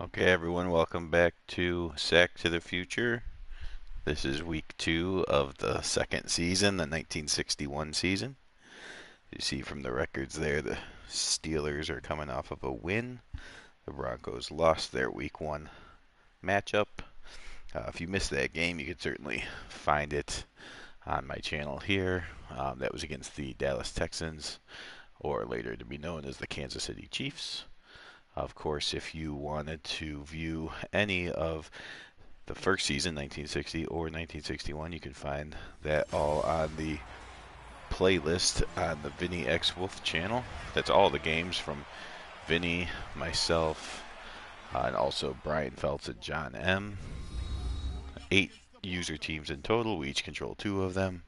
Okay, everyone, welcome back to Sack to the Future. This is week 2 of the second season, the 1961 season. You see from the records there, the Steelers are coming off of a win. The Broncos lost their week 1 matchup. If you missed that game, you can certainly find it on my channel here. That was against the Dallas Texans, or later to be known as the Kansas City Chiefs. Of course, if you wanted to view any of the first season, 1960 or 1961, you can find that all on the playlist on the Vinny X Wolf channel. That's all the games from Vinny, myself, and also Brian Feltz and John M. 8 user teams in total. We each control 2 of them.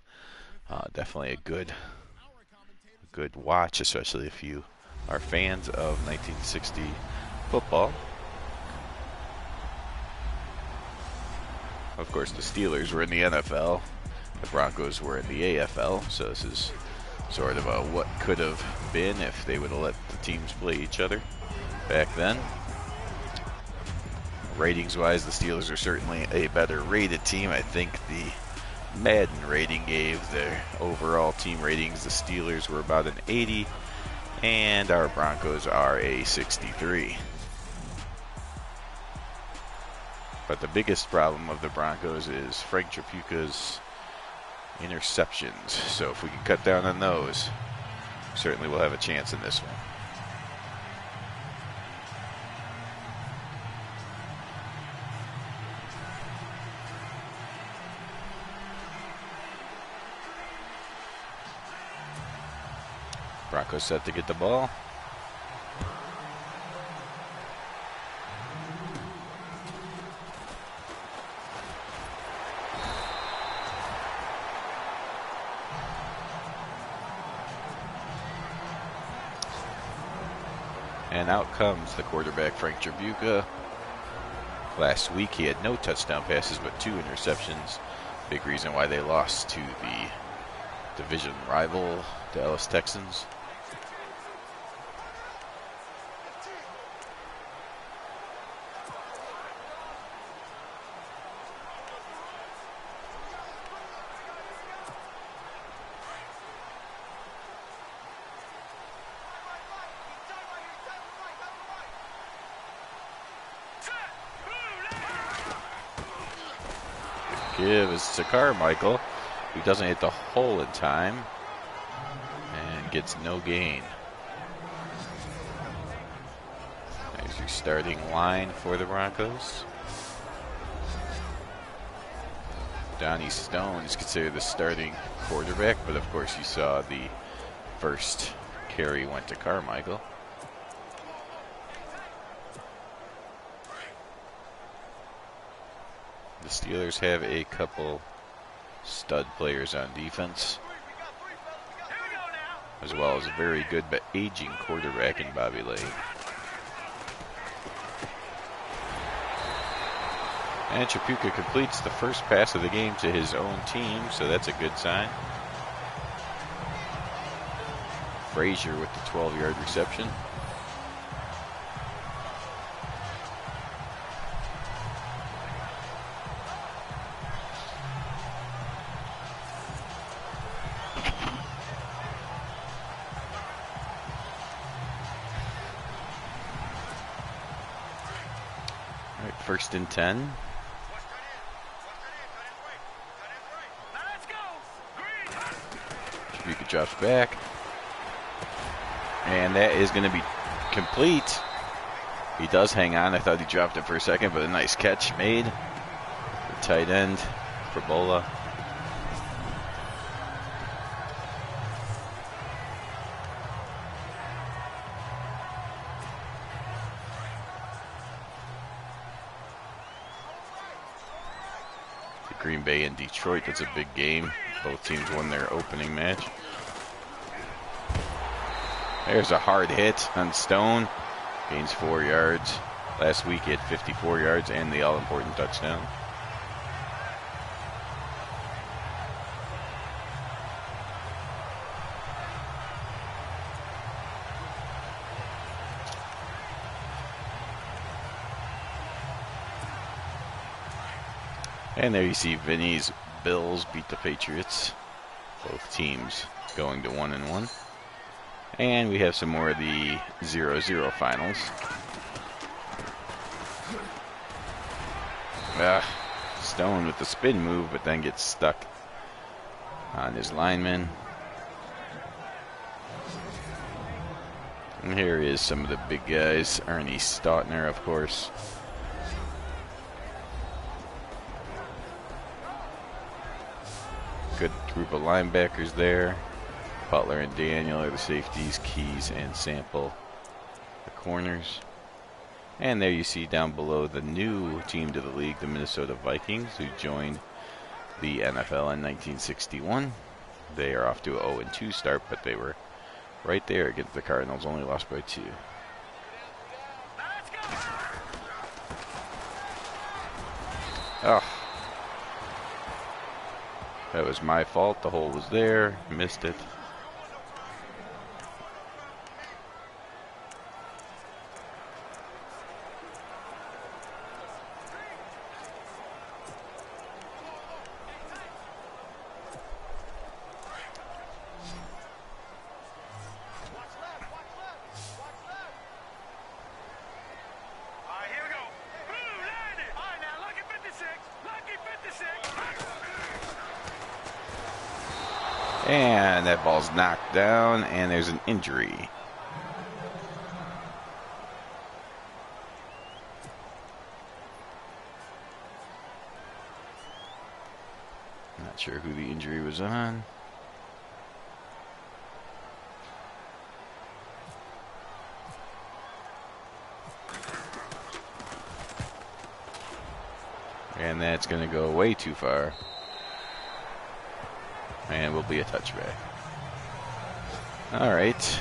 Definitely a good watch, especially if you are fans of 1960 football. Of course, the Steelers were in the NFL. The Broncos were in the AFL. So this is sort of a what could have been if they would have let the teams play each other back then. Ratings-wise, the Steelers are certainly a better rated team. I think the Madden rating gave their overall team ratings. The Steelers were about an 80, and our Broncos are a 63. But the biggest problem of the Broncos is Frank Tripucca's interceptions. So if we can cut down on those, certainly we'll have a chance in this one. Broncos set to get the ball. And out comes the quarterback, Frank Tripucca. Last week he had no touchdown passes but 2 interceptions. Big reason why they lost to the division rival Dallas Texans. Give is to Carmichael, who doesn't hit the hole in time and gets no gain. There's your starting line for the Broncos. Donnie Stone is considered the starting quarterback, but of course you saw the first carry went to Carmichael. The Steelers have a couple stud players on defense, as well as a very good but aging quarterback in Bobby Lane. And Tripucca completes the first pass of the game to his own team, so that's a good sign. Frazier with the 12-yard reception. First and 10. Tripucca drops back. And that is going to be complete. He does hang on. I thought he dropped it for a second, but a nice catch made. The tight end for Bola. Green Bay and Detroit, that's a big game. Both teams won their opening match. There's a hard hit on Stone. Gains 4 yards. Last week he had 54 yards and the all-important touchdown. And there you see Vinny's Bills beat the Patriots. Both teams going to 1-1. And we have some more of the 0-0 finals. Stone with the spin move, but then gets stuck on his lineman. And here is some of the big guys. Ernie Stautner, of course. Good group of linebackers there. Butler and Daniel are the safeties, Keys and Sample the corners. And there you see down below the new team to the league, the Minnesota Vikings, who joined the NFL in 1961. They are off to a 0-2 start, but they were right there against the Cardinals, only lost by 2. Oh. That was my fault. The hole was there. Missed it. And that ball's knocked down, and there's an injury. Not sure who the injury was on. And that's going to go way too far. And will be a touchback. All right.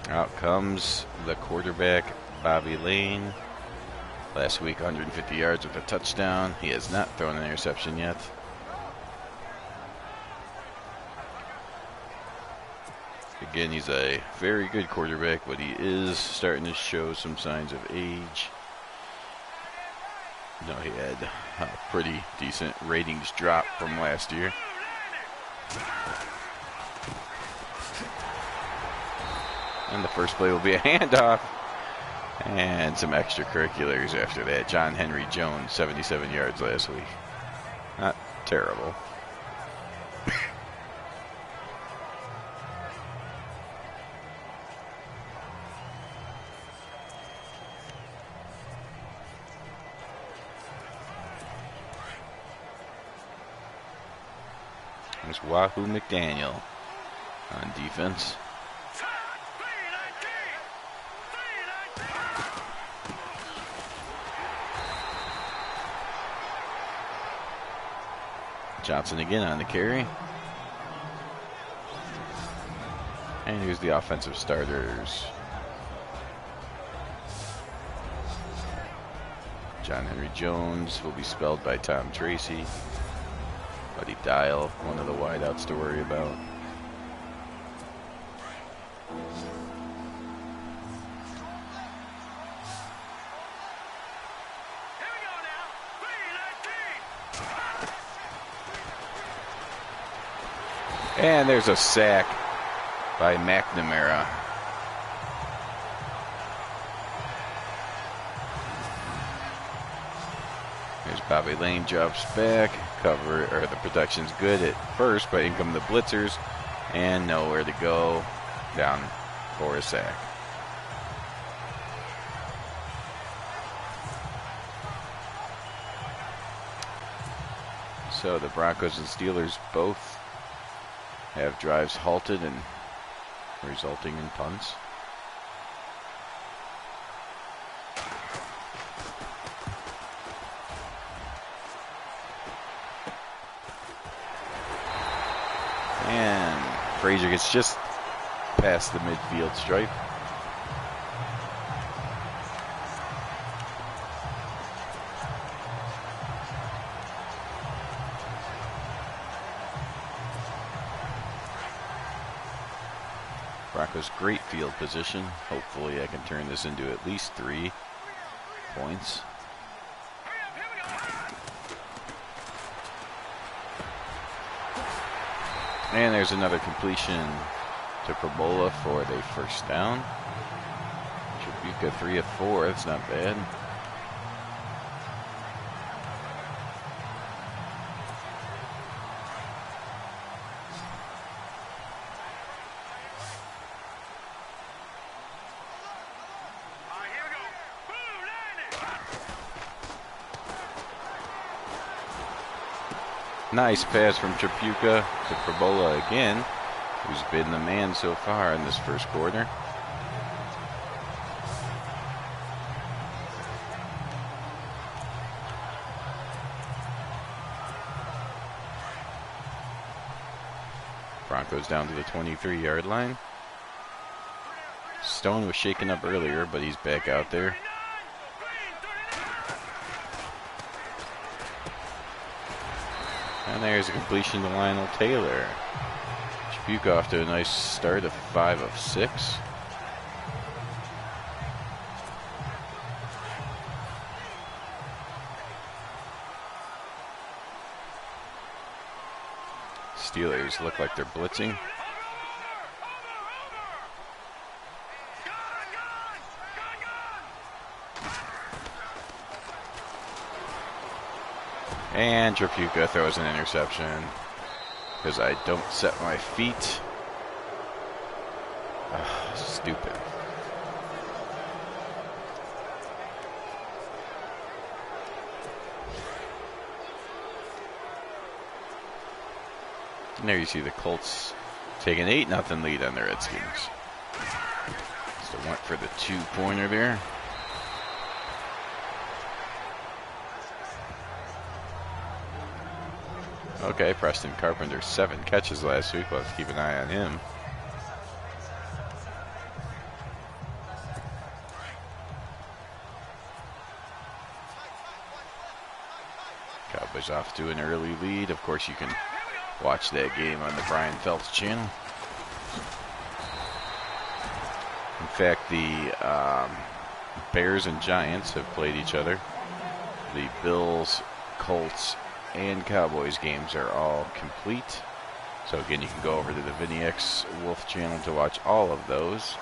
Out comes the quarterback, Bobby Lane. Last week, 150 yards with a touchdown. He has not thrown an interception yet. Again, he's a very good quarterback, but he is starting to show some signs of age. No, he had a pretty decent ratings drop from last year. And the first play will be a handoff. And some extracurriculars after that. John Henry Jones, 77 yards last week. Not terrible. There's Wahoo McDaniel on defense. Johnson again on the carry. And here's the offensive starters. John Henry Jones will be spelled by Tom Tracy. Buddy Dial, one of the wideouts to worry about. And there's a sack by McNamara. There's Bobby Lane, drops back. Cover, or the protection's good at first, but in come the blitzers, and nowhere to go. Down for a sack. So the Broncos and Steelers both have drives halted and resulting in punts. And Frazier gets just past the midfield stripe. Broncos great field position. Hopefully I can turn this into at least 3 points. And there's another completion to Perbola for the first down. Tribuca 3 of 4. That's not bad. Nice pass from Tribuca to Perbola again, who's been the man so far in this first quarter. Broncos down to the 23-yard line. Stone was shaken up earlier, but he's back out there. And there's a completion to Lionel Taylor. Tribuca off to a nice start of 5 of 6. Steelers look like they're blitzing. And Tribuca throws an interception because I don't set my feet. Ugh, stupid. And there you see the Colts take an 8-0 lead on the Redskins. So went for the 2-pointer there. Okay, Preston Carpenter, 7 catches last week. We'll have to keep an eye on him. Cowboys off to an early lead. Of course, you can watch that game on the Brian Phelps channel. In fact, the Bears and Giants have played each other. The Bills, Colts, and Cowboys games are all complete. So again, you can go over to the Vinny X Wolf channel to watch all of those,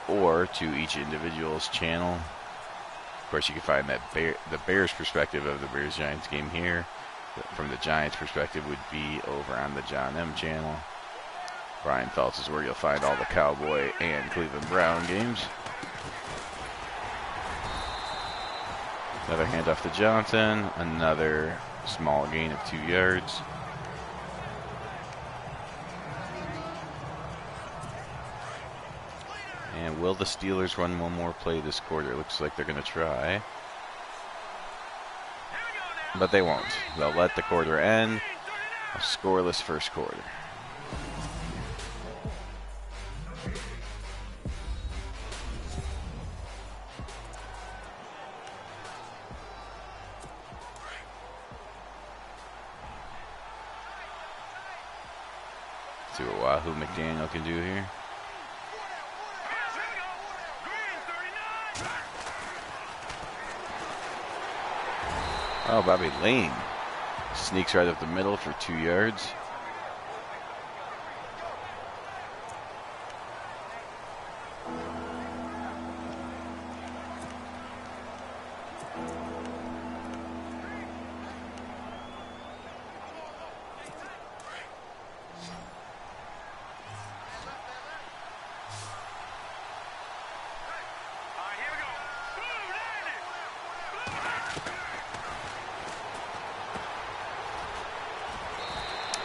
or to each individual's channel. Of course, you can find that the Bears perspective of the Bears-Giants game here. From the Giants perspective would be over on the John M channel. Brian Phelps is where you'll find all the Cowboy and Cleveland Brown games. Another handoff to Johnson. Another small gain of 2 yards. And will the Steelers run one more play this quarter? Looks like they're going to try. But they won't. They'll let the quarter end. A scoreless first quarter. See what Wahoo McDaniel can do here. Oh, Bobby Lane sneaks right up the middle for 2 yards.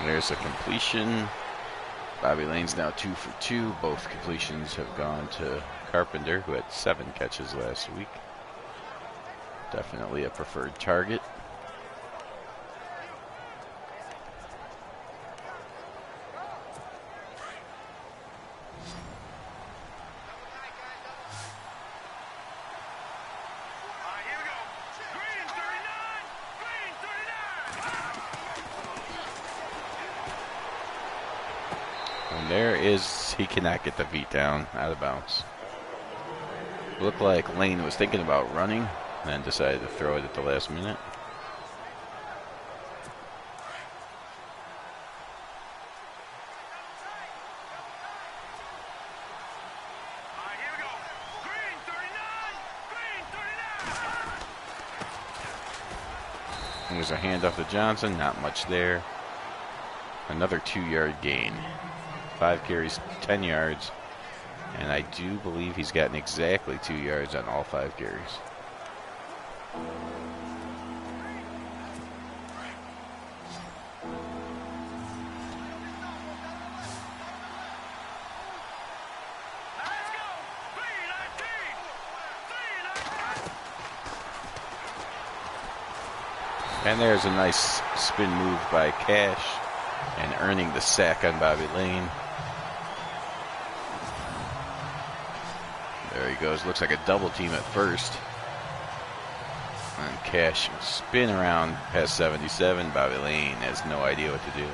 There's a completion. Bobby Lane's now 2 for 2. Both completions have gone to Carpenter, who had 7 catches last week. Definitely a preferred target. He cannot get the feet down, out of bounds. Looked like Lane was thinking about running and then decided to throw it at the last minute. There's a handoff to Johnson, not much there. Another 2-yard gain. 5 carries, 10 yards. And I do believe he's gotten exactly 2 yards on all 5 carries. And there's a nice spin move by Cash and earning the sack on Bobby Lane. There he goes. Looks like a double team at first. And Cash spin around past 77. Bobby Lane has no idea what to do.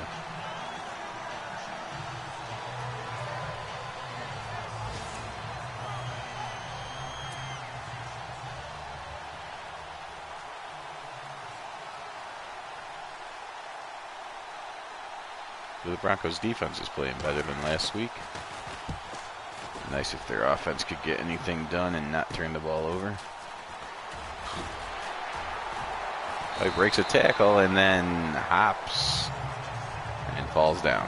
The Broncos defense is playing better than last week. Nice if their offense could get anything done and not turn the ball over. He breaks a tackle and then hops and falls down.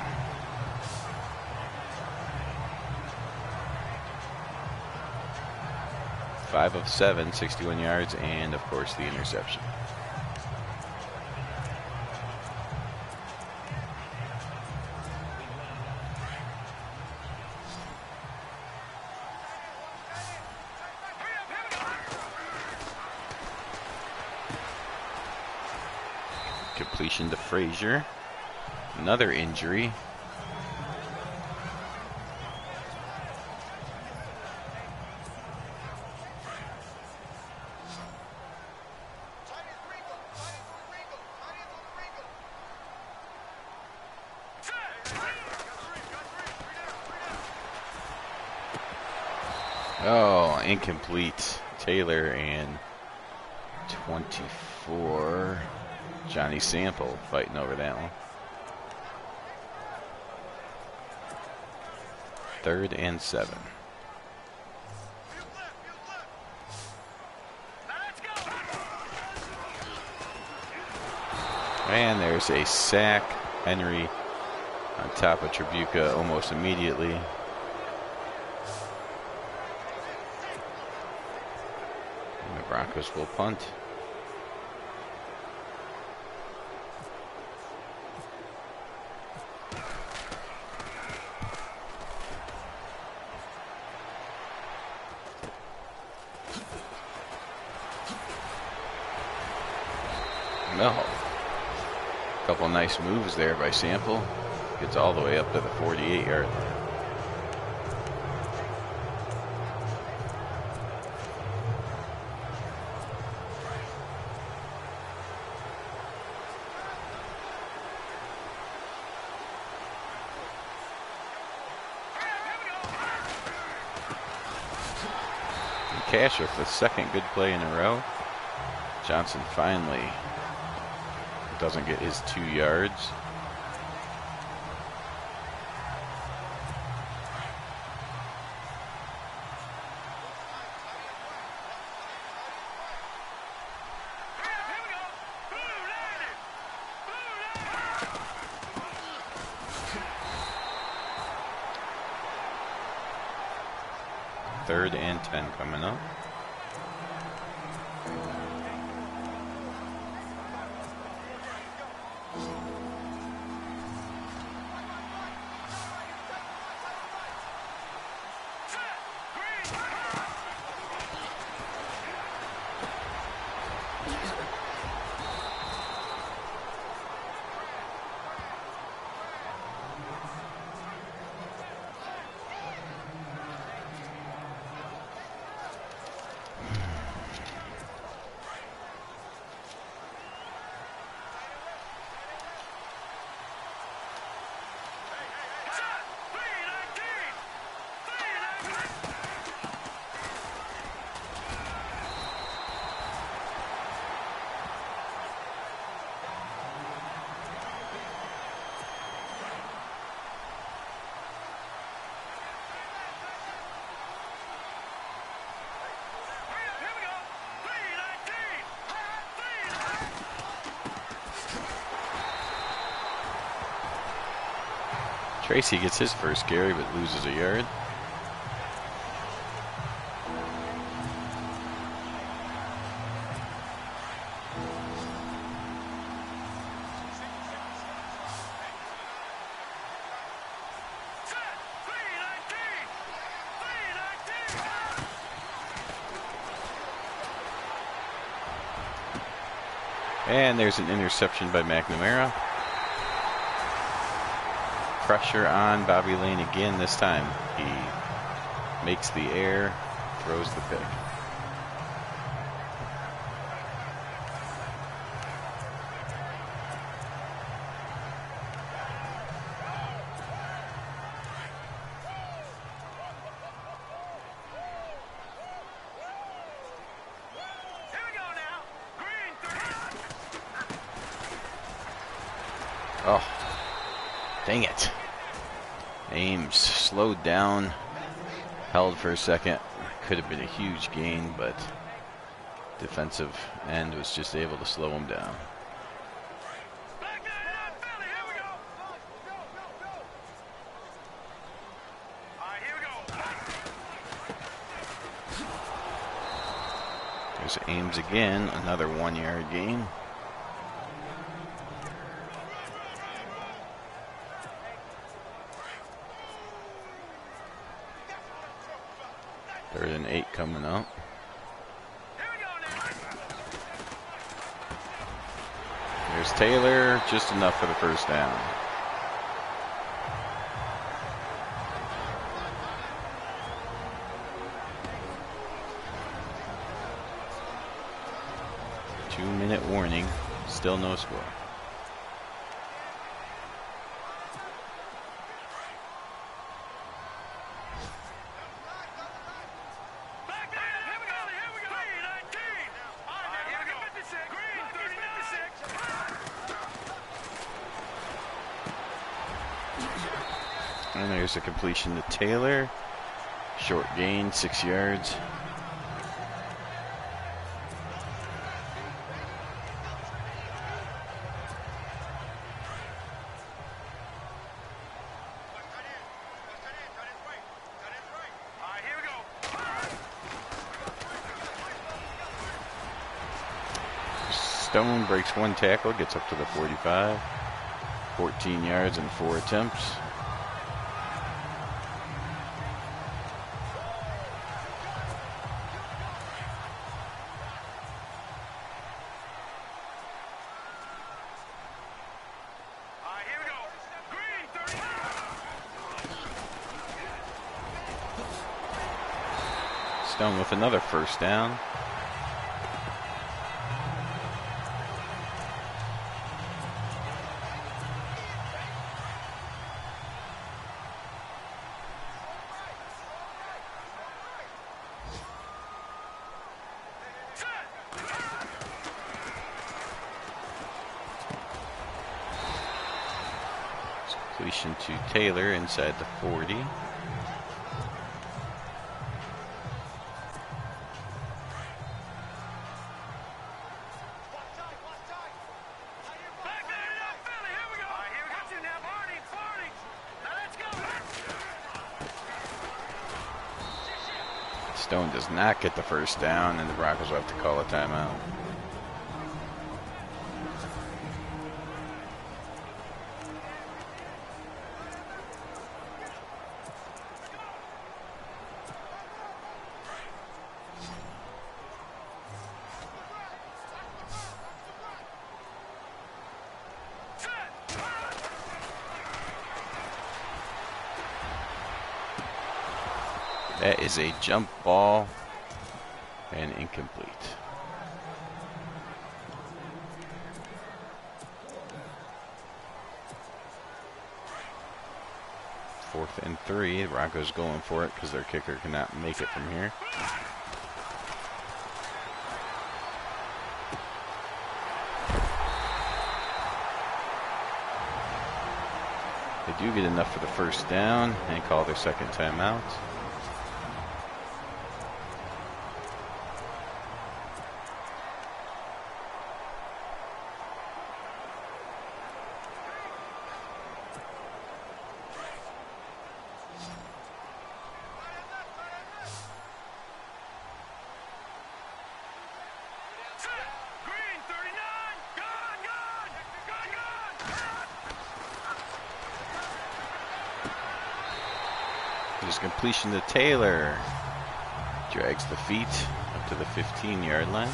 Five of 7, 61 yards, and of course the interception. Completion to Frazier. Another injury. Oh, incomplete. Taylor and 24. Johnny Sample fighting over that one. 3rd and 7. And there's a sack. Henry on top of Tribuca almost immediately. And the Broncos will punt. No. Couple nice moves there by Sample. Gets all the way up to the 48-yard line. And Cash with the second good play in a row. Johnson finally doesn't get his 2 yards. Third and 10 coming up. Tracy gets his first carry but loses a yard. And there's an interception by McNamara. Pressure on Bobby Lane again this time. He makes the air, throws the pick. Oh, dang it. Ames slowed down, held for a second. Could have been a huge gain, but defensive end was just able to slow him down. There's Ames again, another 1-yard gain. Third and 8 coming up. There's Taylor, just enough for the first down. Two-minute warning, still no score. And there's a completion to Taylor. Short gain, 6 yards. Stone breaks one tackle, gets up to the 45. 14 yards and 4 attempts. Stone with another first down. Completion to Taylor inside the 40. Stone does not get the first down, and the Broncos will have to call a timeout. That is a jump ball and incomplete. Fourth and 3. The Broncos going for it because their kicker cannot make it from here. They do get enough for the first down and call their second timeout. There's completion to Taylor. Drags the feet up to the 15-yard line.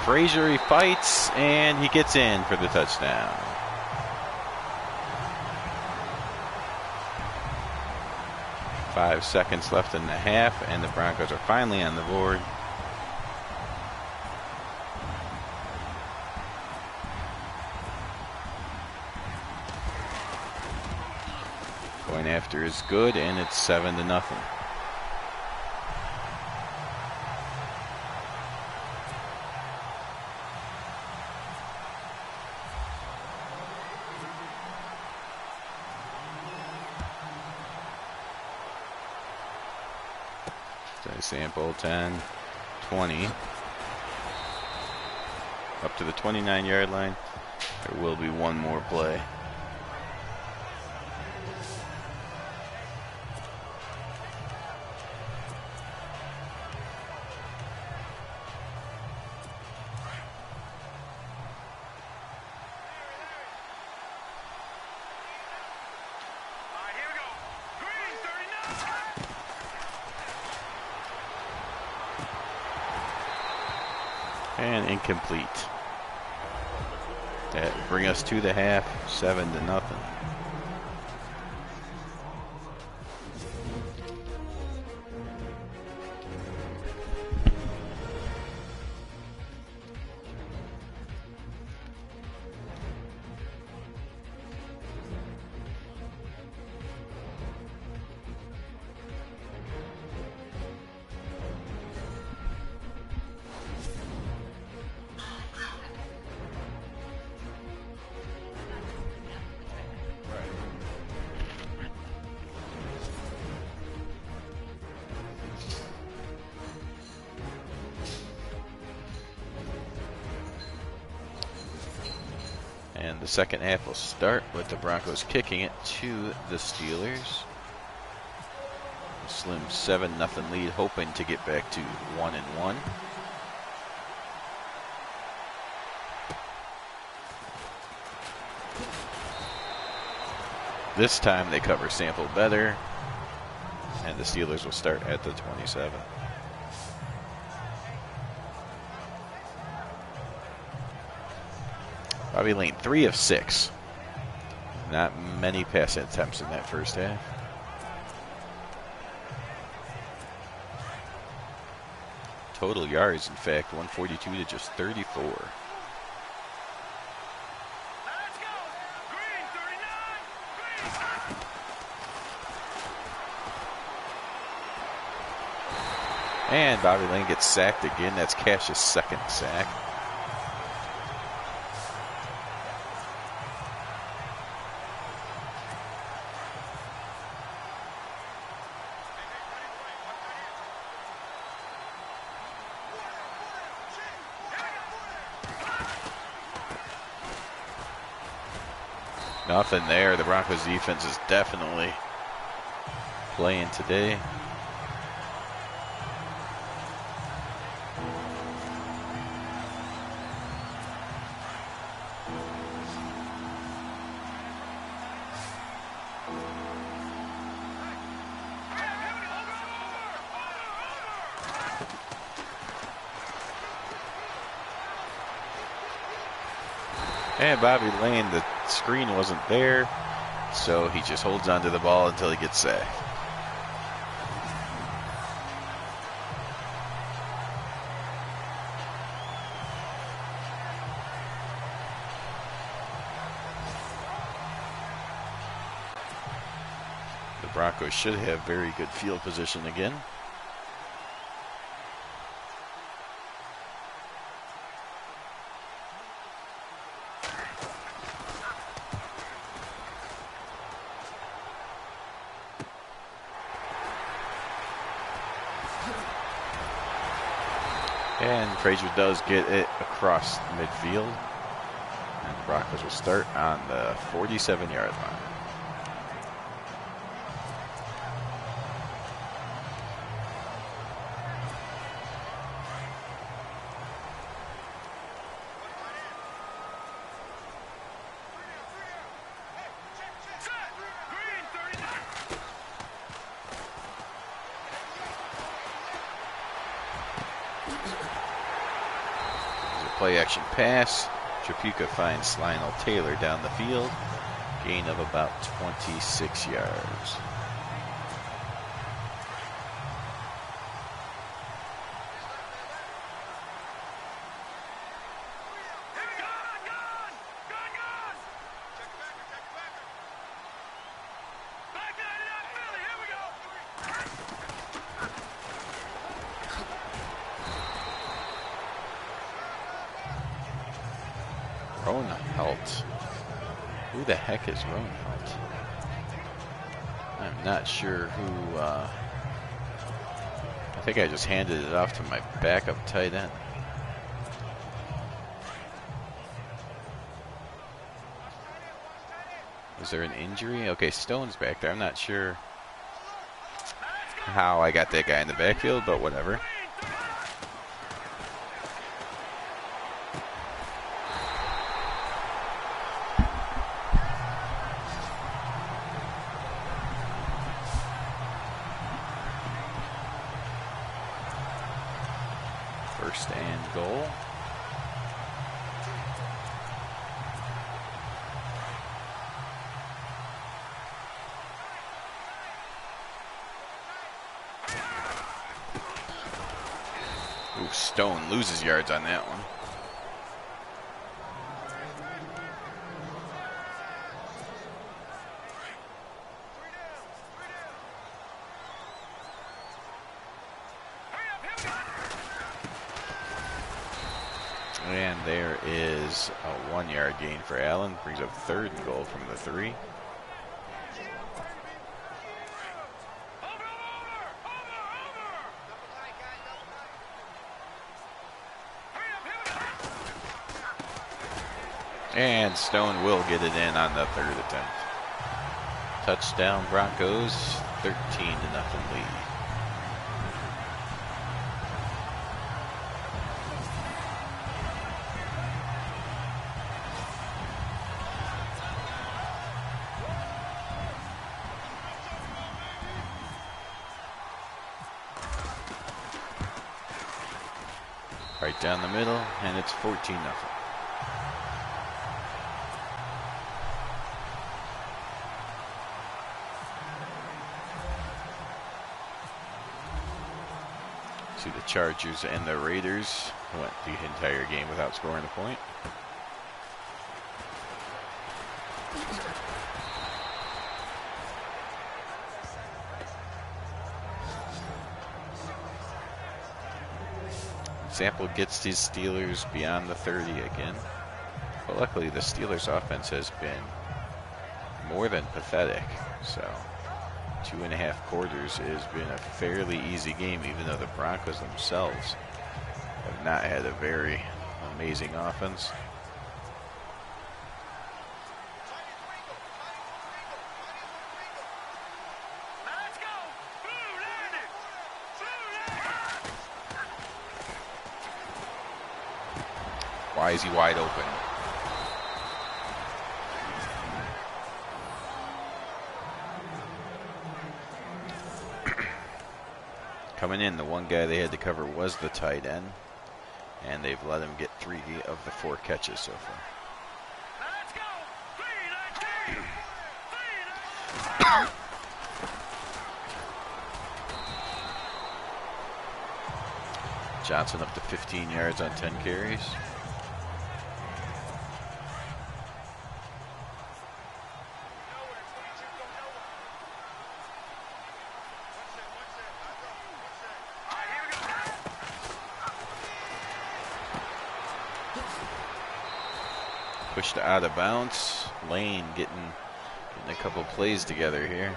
Frazier, he fights, and he gets in for the touchdown. Five seconds left in the half, and the Broncos are finally on the board. Going after is good, and it's 7-0. Sample 10, 20, up to the 29-yard line. There will be one more play. And incomplete. That will bring us to the half, 7-0. And the second half will start with the Broncos kicking it to the Steelers. A slim 7-0 lead, hoping to get back to 1-1. This time they cover Sample better, and the Steelers will start at the 27. Bobby Lane, 3 of 6. Not many pass attempts in that first half. Total yards, in fact, 142 to just 34. And Bobby Lane gets sacked again. That's Cash's second sack. Nothing there. The Broncos defense is definitely playing today. And Bobby Lane, the screen wasn't there, so he just holds onto the ball until he gets sacked. The Broncos should have very good field position again. And Frazier does get it across midfield. Broncos will start on the 47-yard line. Play action pass. Trapuka finds Lionel Taylor down the field. Gain of about 26 yards. Ronhalt. Who the heck is Ronhalt? I'm not sure who. I think I just handed it off to my backup tight end. Was there an injury? Okay, Stone's back there. I'm not sure how I got that guy in the backfield, but whatever. First and goal. Ooh, Stone loses yards on that one. And there is a 1-yard gain for Allen. Brings up third and goal from the 3. And Stone will get it in on the 3rd attempt. Touchdown Broncos, 13-0 lead. Right down the middle, and it's 14-0. See the Chargers and the Raiders went the entire game without scoring a point. Sample gets these Steelers beyond the 30 again. But luckily the Steelers offense has been more than pathetic. So 2.5 quarters has been a fairly easy game, even though the Broncos themselves have not had a very amazing offense. Why is he wide open? Coming in, the one guy they had to cover was the tight end, and they've let him get 3 of the 4 catches so far. Johnson up to 15 yards on 10 carries. Pushed out of bounds. Lane getting a couple plays together here.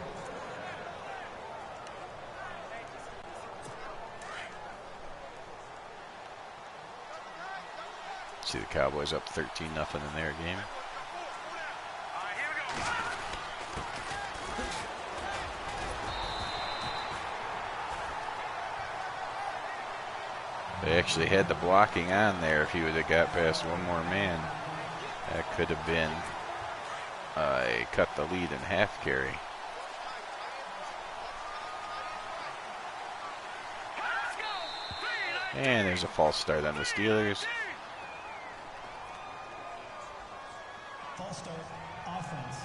See the Cowboys up 13-0 in their game. They actually had the blocking on there. If he would have got past one more man, that could have been cut the lead in half carry. And there's a false start on the Steelers. False start, offense.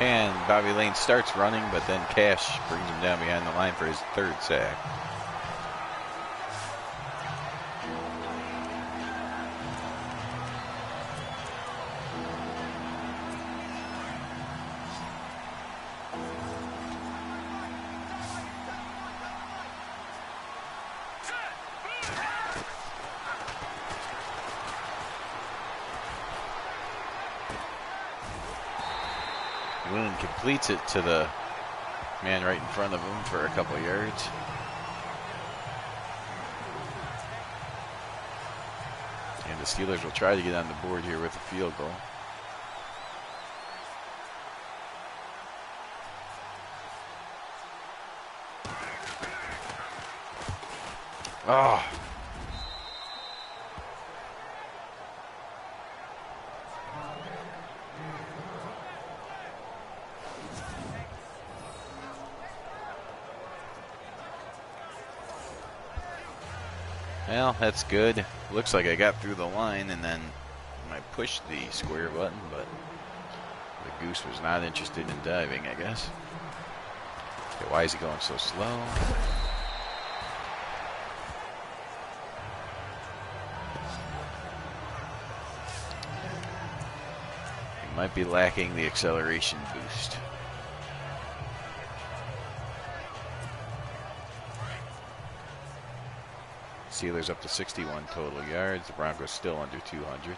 And Bobby Lane starts running, but then Cash brings him down behind the line for his third sack. Boone completes it to the man right in front of him for a couple yards. And the Steelers will try to get on the board here with a field goal. Oh. Well, that's good. Looks like I got through the line, and then I pushed the square button, but the goose was not interested in diving, I guess. Okay, why is he going so slow? He might be lacking the acceleration boost. Steelers up to 61 total yards. The Broncos still under 200.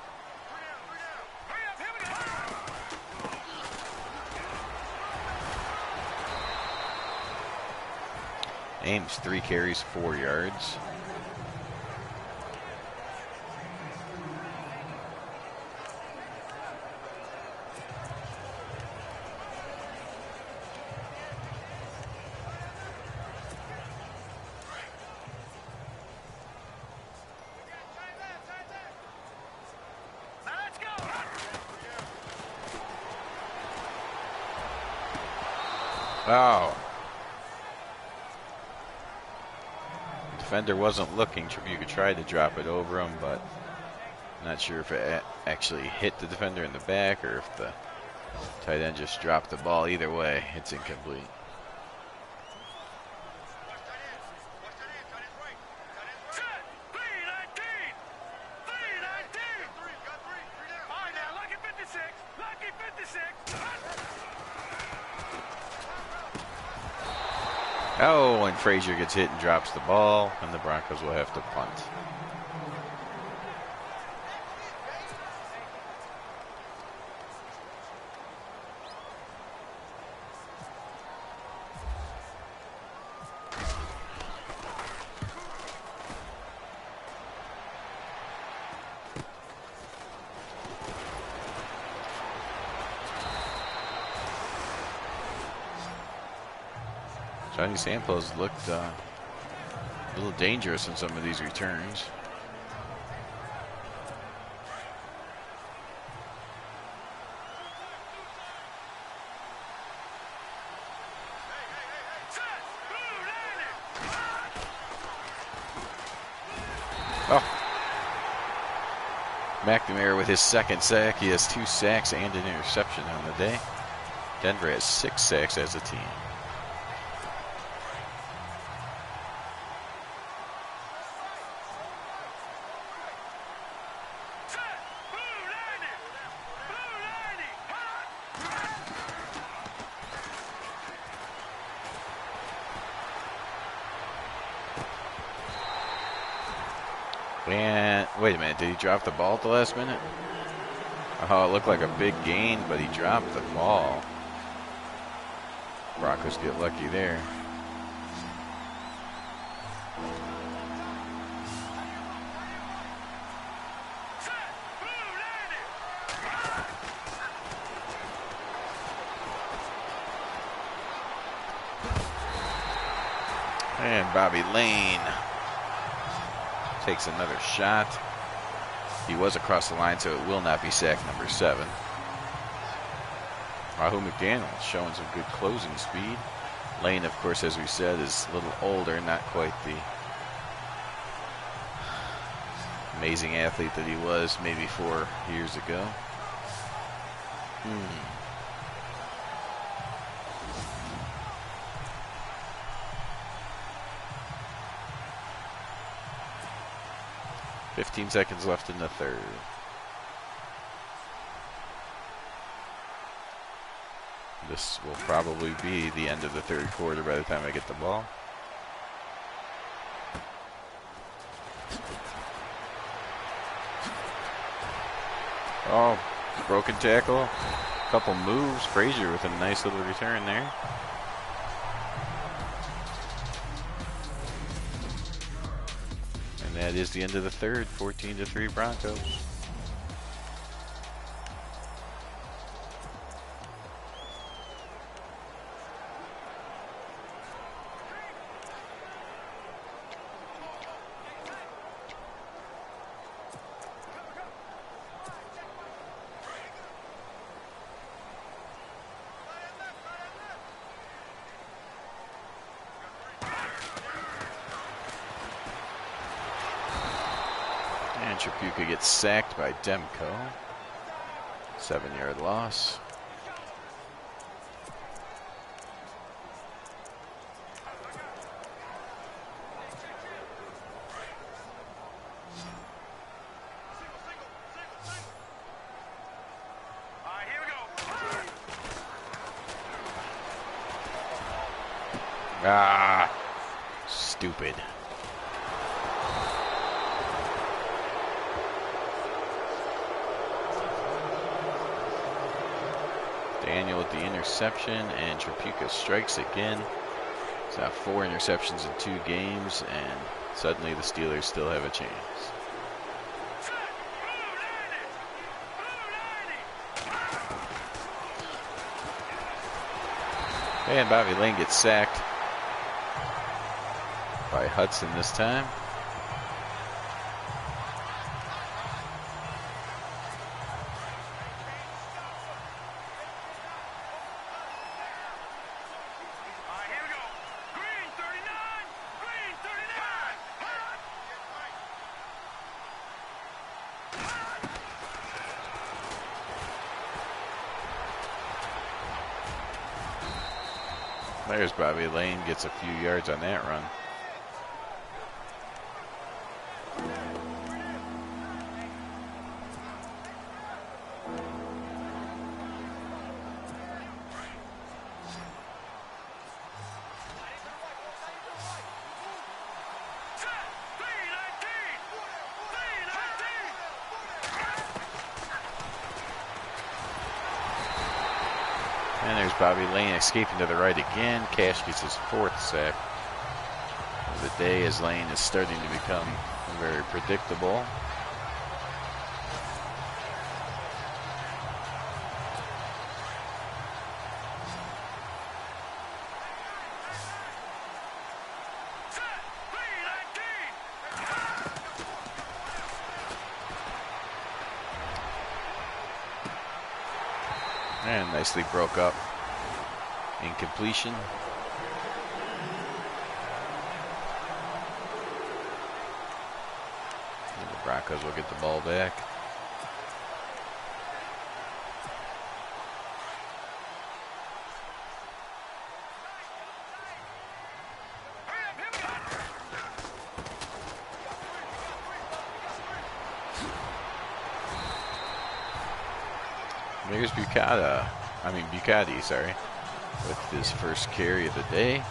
Ames 3 carries, 4 yards. Wow. The defender wasn't looking. Tribuca tried to drop it over him, but I'm not sure if it actually hit the defender in the back or if the tight end just dropped the ball. Either way, it's incomplete. Oh, and Frazier gets hit and drops the ball, and the Broncos will have to punt. Johnny Samples looked a little dangerous in some of these returns. Oh. McNamara with his second sack. He has 2 sacks and an interception on the day. Denver has 6 sacks as a team. And Wait a minute, did he drop the ball at the last minute? Oh, it looked like a big gain, but he dropped the ball. Broncos get lucky there. And Bobby Lane takes another shot. He was across the line, so it will not be sack number 7. Rahu McDaniel showing some good closing speed. Lane, of course, as we said, is a little older, not quite the amazing athlete that he was maybe 4 years ago. 15 seconds left in the third. This will probably be the end of the third quarter by the time I get the ball. Oh, broken tackle. Couple moves. Frazier with a nice little return there. And that is the end of the third. 14-3 Broncos. Trapuka gets sacked by Demko. 7-yard loss. Ah, stupid. Daniel with the interception, and Trapuka strikes again. He's now 4 interceptions in 2 games, and suddenly the Steelers still have a chance. And Bobby Lane gets sacked by Hudson this time. There's Bobby Lane, gets a few yards on that run. And there's Bobby Lane escaping to the right again. Cash gets his 4th sack of the day as Lane is starting to become very predictable. And nicely broke up. Incompletion. And the Broncos will get the ball back. Here's Bucati, sorry, with his first carry of the day.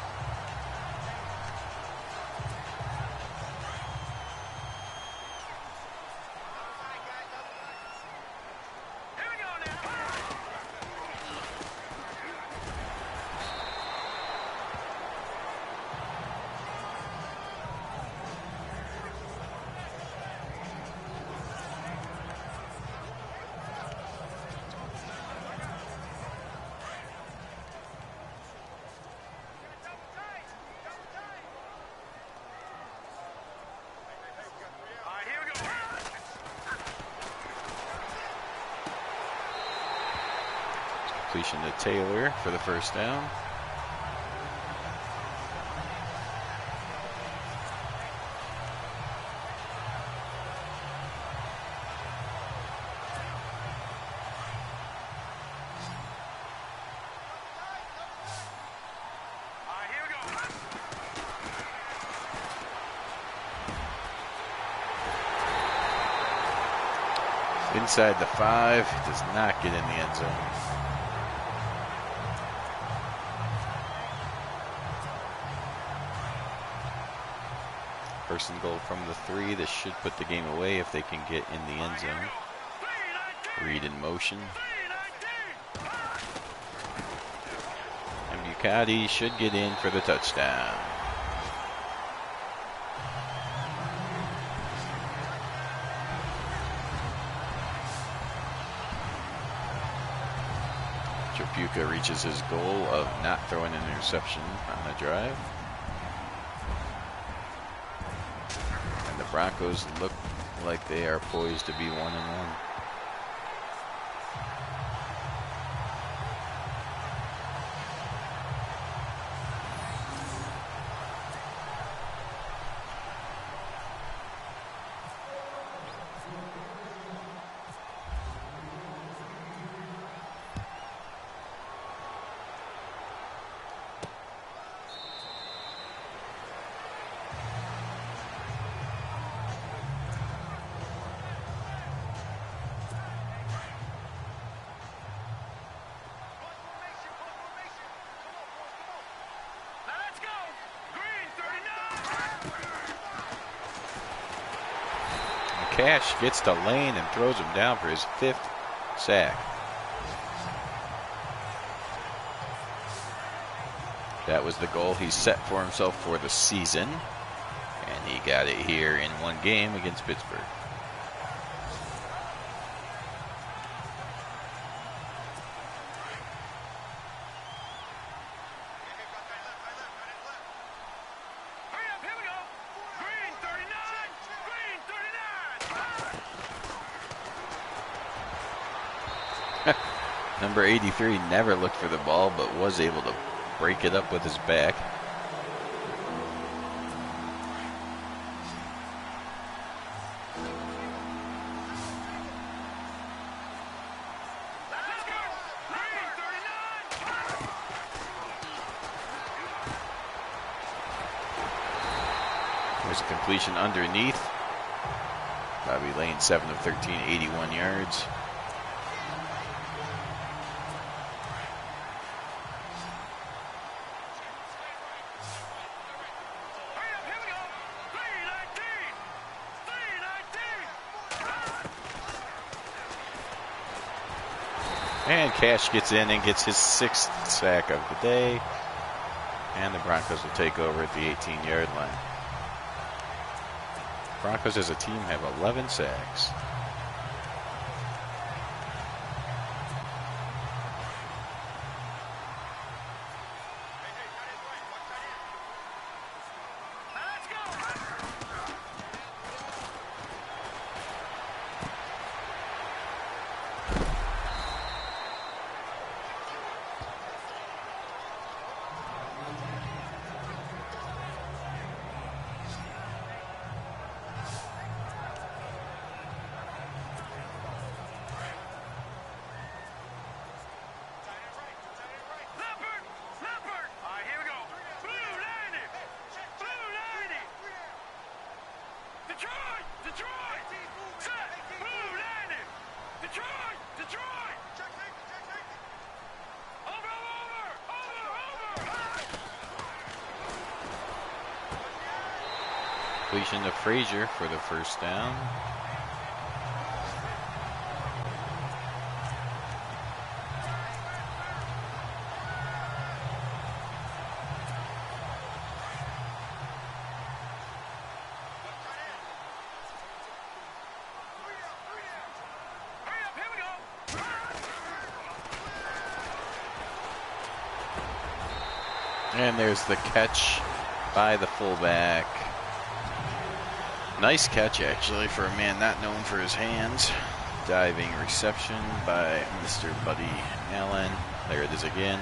Completion to Taylor for the first down. Inside the 5, does not get in the end zone. First and goal from the 3. This should put the game away if they can get in the end zone. Reed in motion. And Bucati should get in for the touchdown. Trapuka reaches his goal of not throwing an interception on the drive. And the Broncos look like they are poised to be 1-1. Cash gets to Lane and throws him down for his 5th sack. That was the goal he set for himself for the season, and he got it here in one game against Pittsburgh. Number 83 never looked for the ball, but was able to break it up with his back. There's a completion underneath. Bobby Lane, 7 of 13, 81 yards. And Cash gets in and gets his 6th sack of the day. And the Broncos will take over at the 18-yard line. Broncos as a team have 11 sacks. Completion to Frazier for the first down. And there's the catch by the fullback. Nice catch, actually, for a man not known for his hands. Diving reception by Mr. Buddy Allen. There it is again.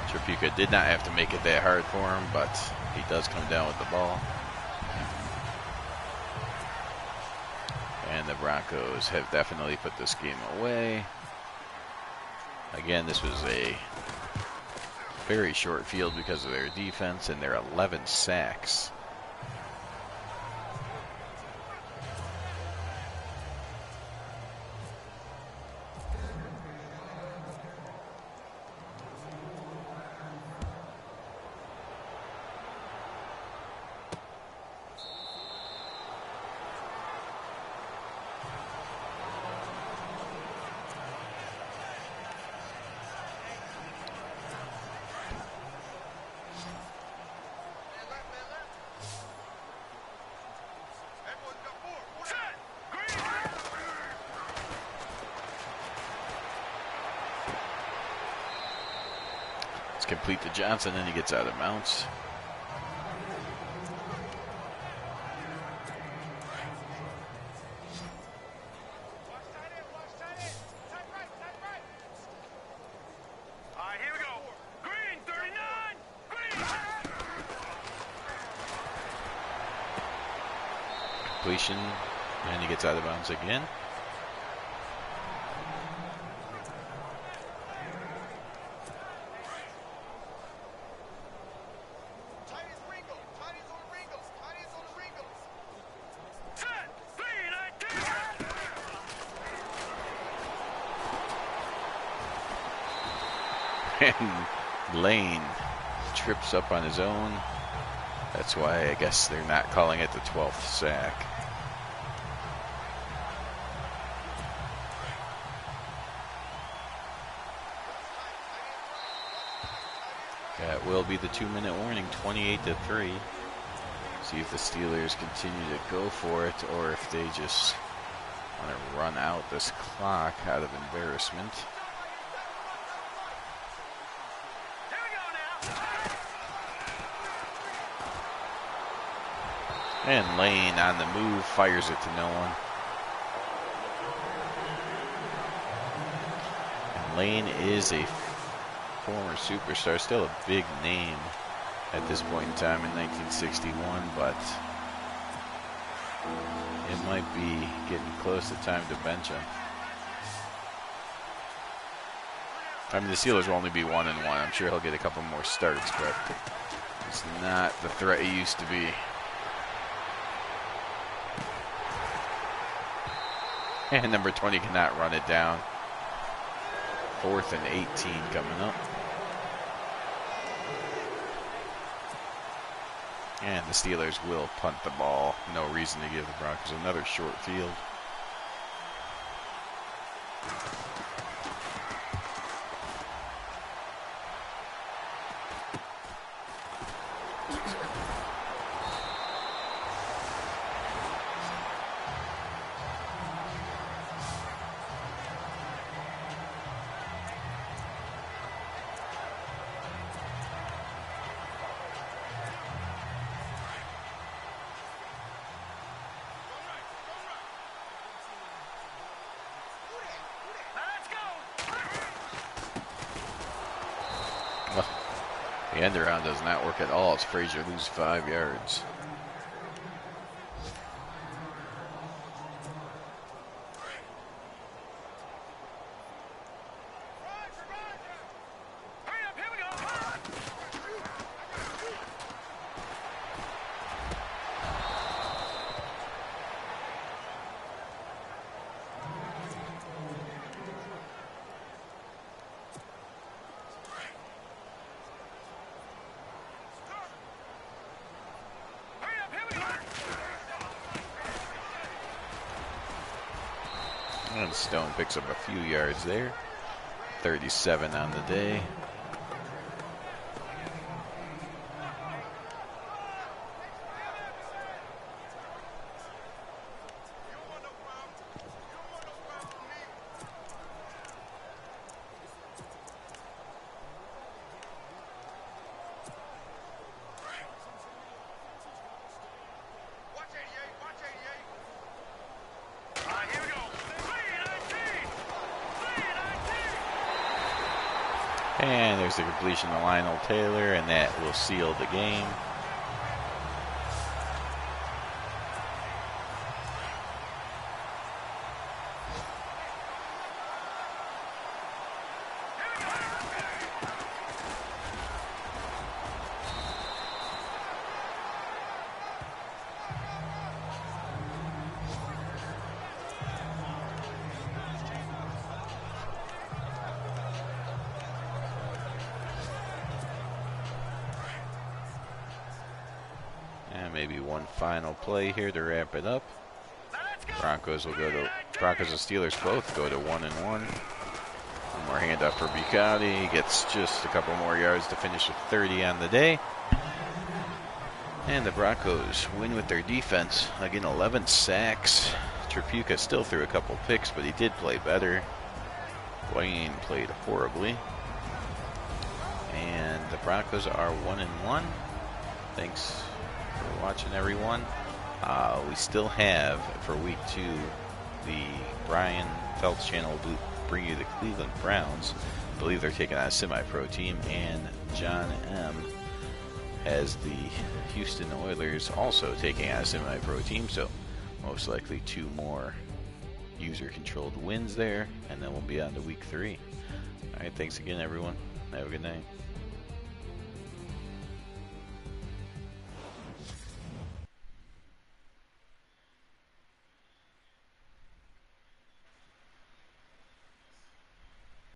Tripucka did not have to make it that hard for him, but he does come down with the ball. And the Broncos have definitely put this game away. Again, this was a very short field because of their defense and their 11 sacks. Complete to Johnson, and he gets out of bounds. Here we go. Green 39. Green. Completion, and he gets out of bounds again. And Lane trips up on his own. That's why I guess they're not calling it the 12th sack. That will be the 2-minute warning, 28-3. See if the Steelers continue to go for it or if they just want to run out this clock out of embarrassment. And Lane on the move, fires it to no one. And Lane is a former superstar, still a big name at this point in time in 1961, but it might be getting close to time to bench him. I mean, the Steelers will only be 1-1. I'm sure he'll get a couple more starts, but it's not the threat he used to be. And number 20 cannot run it down. 4th and 18 coming up. And the Steelers will punt the ball. No reason to give the Broncos another short field. The end around does not work at all. It's Frazier lose 5 yards. And Stone picks up a few yards there. 37 on the day. And there's the completion to Lionel Taylor, and that will seal the game. And maybe one final play here to wrap it up. Broncos and Steelers both go to 1-1. One more handoff for Bucati. He gets just a couple more yards to finish with 30 on the day. And the Broncos win with their defense. Again, 11 sacks. Tripucka still threw a couple picks, but he did play better. Wayne played horribly. And the Broncos are 1-1. Thanks for watching, everyone. We still have, for week 2, the Brian Phelps channel will bring you the Cleveland Browns. I believe they're taking on a semi-pro team, and John M. has the Houston Oilers also taking on a semi-pro team, so most likely 2 more user-controlled wins there, and then we'll be on to week 3. Alright, thanks again, everyone. Have a good night.